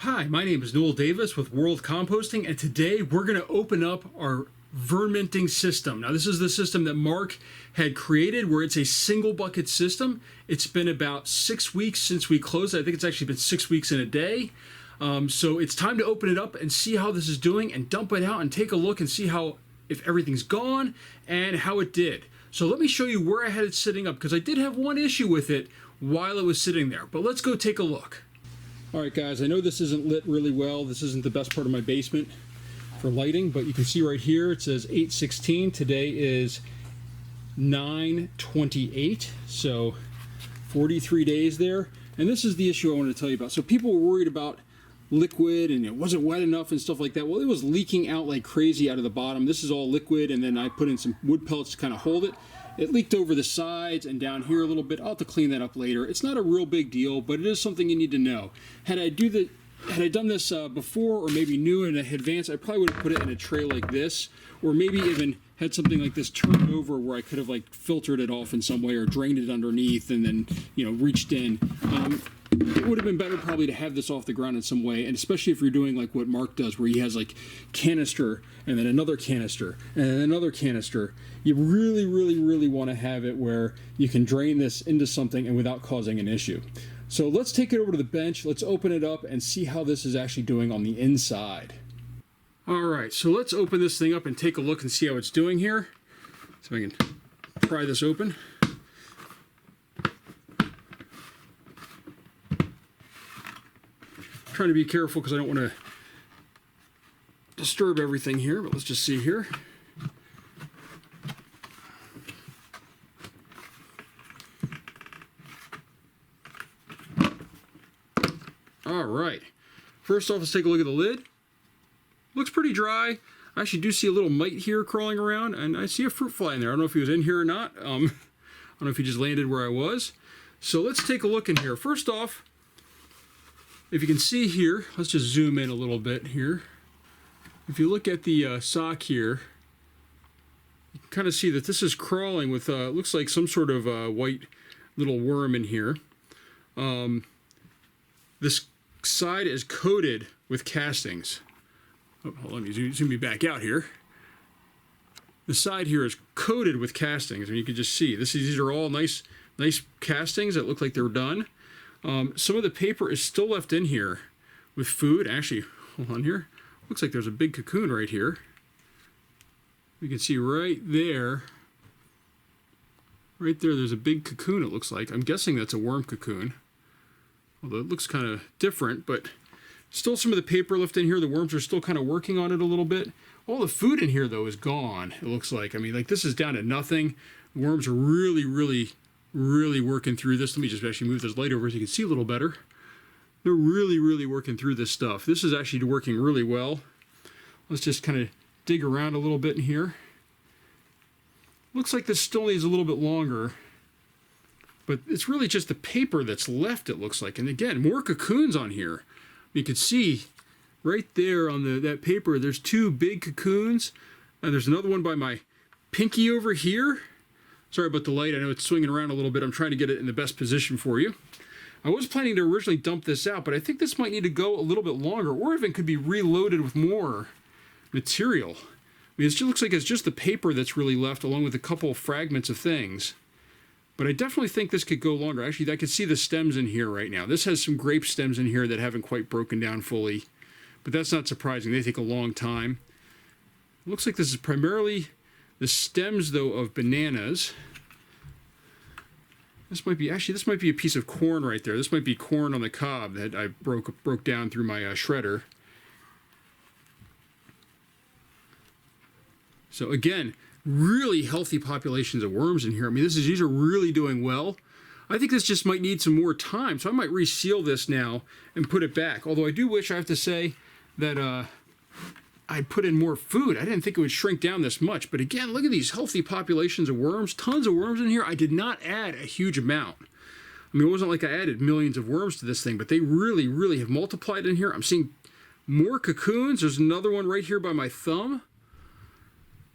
Hi, my name is Noel Davis with World Composting, and today we're going to open up our Vernmenting system. Now, this is the system that Mark had created where it's a single bucket system. It's been about 6 weeks since we closed. I think it's actually been 6 weeks in a day. So it's time to open it up and see how this is doing and dump it out and take a look and see how, if everything's gone and how it did. So let me show you where I had it sitting up because I did have one issue with it while it was sitting there. But let's go take a look. All right, guys, I know this isn't lit really well. This isn't the best part of my basement for lighting, but you can see right here it says 8/16. Today is 9/28, so 43 days there. And this is the issue I wanted to tell you about. So people were worried about liquid and it wasn't wet enough and stuff like that. Well, it was leaking out like crazy out of the bottom. This is all liquid, and then I put in some wood pellets to kind of hold it. It leaked over the sides and down here a little bit. I'll have to clean that up later. It's not a real big deal, but it is something you need to know. Had I done this before, or maybe knew in advance, I probably would have put it in a tray like this, or maybe even had something like this turned over where I could have like filtered it off in some way or drained it underneath and then, you know, reached in. It would have been better probably to have this off the ground in some way, and especially if you're doing like what Mark does, where he has like canister and then another canister and then another canister. You really want to have it where you can drain this into something and without causing an issue. So let's take it over to the bench, let's open it up and see how this is actually doing on the inside. All right, so let's open this thing up and take a look and see how it's doing here. So I can pry this open. Trying to be careful because I don't want to disturb everything here, but let's just see here. All right, first off, let's take a look at the lid. Looks pretty dry. I actually do see a little mite here crawling around, and I see a fruit fly in there. I don't know if he was in here or not. I don't know if he just landed where I was. So let's take a look in here. First off, if you can see here, let's just zoom in a little bit here. If you look at the sock here, you can kind of see that this is crawling with, looks like some sort of white little worm in here. This side is coated with castings. Oh, hold on, let me zoom me back out here. The side here is coated with castings, and you can just see these are all nice castings that look like they're done. Some of the paper is still left in here with food. Actually, hold on here. Looks like there's a big cocoon right here. You can see right there. Right there, there's a big cocoon, it looks like. I'm guessing that's a worm cocoon. Although it looks kind of different, but still some of the paper left in here. The worms are still kind of working on it a little bit. All the food in here, though, is gone, it looks like. I mean, like, this is down to nothing. The worms are really working through this. Let me just actually move this light over so you can see a little better. They're really working through this stuff. This is actually working really well. Let's just kind of dig around a little bit in here. Looks like this still needs a little bit longer, but it's really just the paper that's left, it looks like. And again, more cocoons on here. You can see right there on that paper, there's two big cocoons, and there's another one by my pinky over here. Sorry about the light, I know it's swinging around a little bit. I'm trying to get it in the best position for you. I was planning to originally dump this out, but I think this might need to go a little bit longer, or even could be reloaded with more material. I mean, it just looks like it's just the paper that's really left, along with a couple of fragments of things. But I definitely think this could go longer. Actually, I can see the stems in here right now. This has some grape stems in here that haven't quite broken down fully, but that's not surprising. They take a long time. It looks like this is primarily the stems, though, of bananas. This might be a piece of corn right there. This might be corn on the cob that I broke down through my shredder. So again, really healthy populations of worms in here. I mean, these are really doing well. I think this just might need some more time, so I might reseal this now and put it back. Although I do wish, I have to say, that I'd put in more food. I didn't think it would shrink down this much. But again, look at these healthy populations of worms. Tons of worms in here. I did not add a huge amount. I mean, it wasn't like I added millions of worms to this thing, but they really have multiplied in here. I'm seeing more cocoons. There's another one right here by my thumb.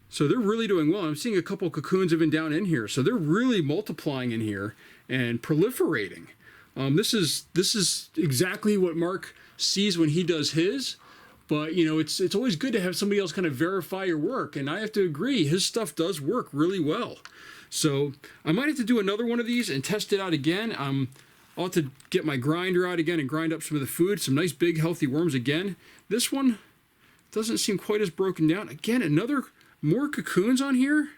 So they're really doing well. I'm seeing a couple cocoons even down in here. So they're really multiplying in here and proliferating. This is exactly what Mark sees when he does his. But, you know, it's always good to have somebody else kind of verify your work. And I have to agree, his stuff does work really well. So I might have to do another one of these and test it out again. I'll have to get my grinder out again and grind up some of the food. Some nice big healthy worms again. This one doesn't seem quite as broken down. Again, more cocoons on here.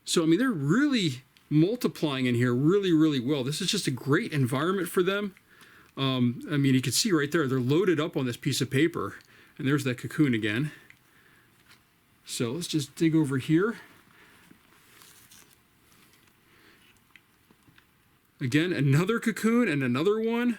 So, I mean, they're really multiplying in here really, really well. This is just a great environment for them. I mean, you can see right there, they're loaded up on this piece of paper. And there's that cocoon again. So let's just dig over here. Again, another cocoon and another one.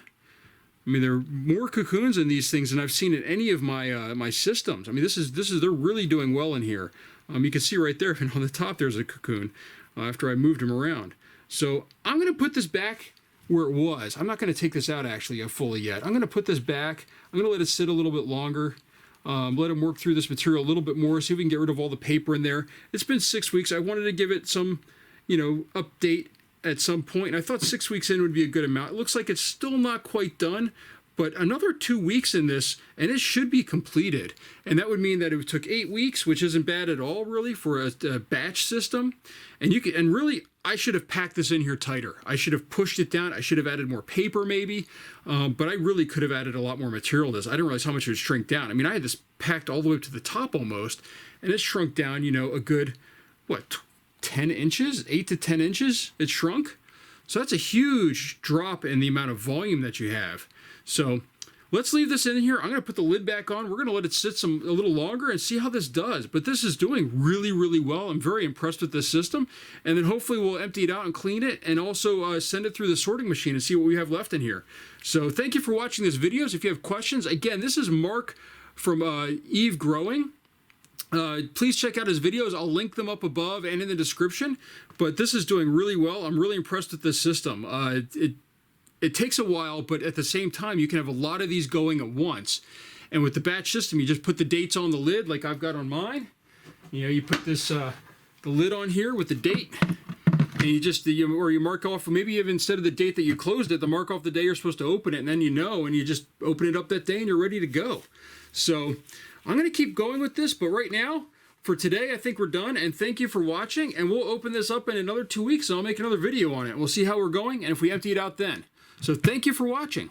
I mean, there are more cocoons in these things than I've seen in any of my my systems. I mean, they're really doing well in here. You can see right there, and on the top there's a cocoon after I moved them around. So I'm going to put this back where it was. I'm not going to take this out actually fully yet. I'm going to put this back. I'm going to let it sit a little bit longer. Let them work through this material a little bit more, see if we can get rid of all the paper in there. It's been 6 weeks. I wanted to give it some, you know, update at some point. And I thought 6 weeks in would be a good amount. It looks like it's still not quite done, but another 2 weeks in this, and it should be completed. And that would mean that it took 8 weeks, which isn't bad at all, really, for a batch system. And really, I should have packed this in here tighter. I should have pushed it down. I should have added more paper, maybe. But I really could have added a lot more material to this. I didn't realize how much it would shrink down. I mean, I had this packed all the way up to the top almost, and it shrunk down, you know, a good, what, 10 inches? 8 to 10 inches it shrunk. So that's a huge drop in the amount of volume that you have. So let's leave this in here. I'm going to put the lid back on. We're going to let it sit a little longer and see how this does. But this is doing really, really well. I'm very impressed with this system. And then hopefully we'll empty it out and clean it and also send it through the sorting machine and see what we have left in here. So thank you for watching this video. If you have questions, again, this is Mark from Eve Growing. Please check out his videos. I'll link them up above and in the description. But this is doing really well. I'm really impressed with this system. It takes a while, but at the same time, you can have a lot of these going at once. And with the batch system, you just put the dates on the lid like I've got on mine. You know, you put this the lid on here with the date, and you mark off, or maybe even instead of the date that you closed it, the mark off the day you're supposed to open it, and then you know, and you just open it up that day and you're ready to go. So I'm going to keep going with this, but right now, for today, I think we're done, and thank you for watching, and we'll open this up in another 2 weeks, and I'll make another video on it. We'll see how we're going, and if we empty it out then. So thank you for watching.